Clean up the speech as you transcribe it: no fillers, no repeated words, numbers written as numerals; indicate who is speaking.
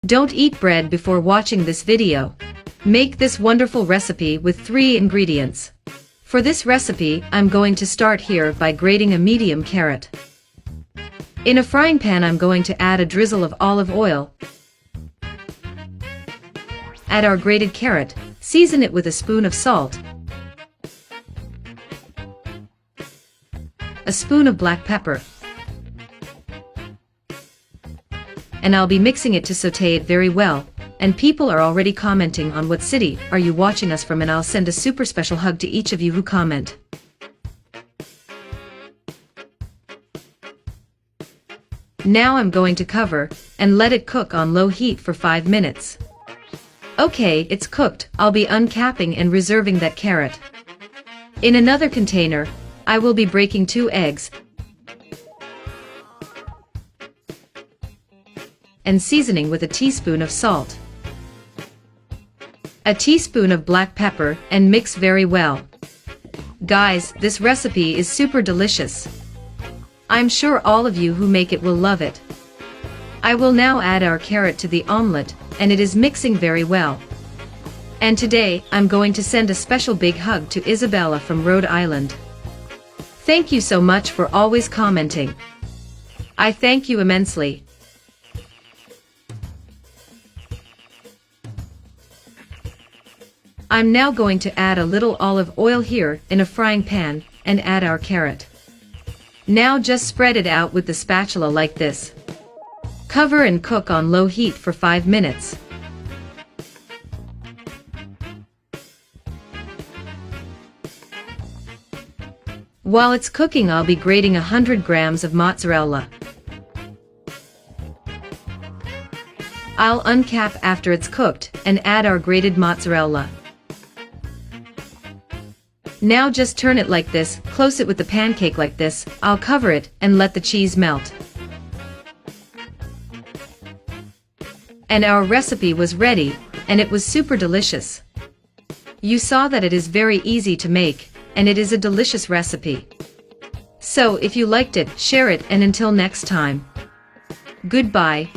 Speaker 1: Don't eat bread before watching this video. Make this wonderful recipe with 3 ingredients. For this recipe, I'm going to start here by grating a medium carrot. In a frying pan I'm going to add a drizzle of olive oil. Add our grated carrot, season it with a spoon of salt, a spoon of black pepper, and I'll be mixing it to sauté it very well. And people are already commenting on what city are you watching us from, and I'll send a super special hug to each of you who comment. Now I'm going to cover and let it cook on low heat for 5 minutes. Okay, it's cooked. I'll be uncapping and reserving that carrot. In another container, I will be breaking 2 eggs and seasoning with a teaspoon of salt, a teaspoon of black pepper, and mix very well. Guys, this recipe is super delicious. I'm sure all of you who make it will love it. I will now add our carrot to the omelette, and it is mixing very well. And today, I'm going to send a special big hug to Isabella from Rhode Island. Thank you so much for always commenting. I thank you immensely. I'm now going to add a little olive oil here in a frying pan and add our carrot. Now just spread it out with the spatula like this. Cover and cook on low heat for 5 minutes. While it's cooking, I'll be grating 100 grams of mozzarella. I'll uncap after it's cooked and add our grated mozzarella. Now just turn it like this, close it with the pancake like this. I'll cover it and let the cheese melt. And our recipe was ready, and it was super delicious. You saw that it is very easy to make, and it is a delicious recipe. So if you liked it, share it, and until next time. Goodbye.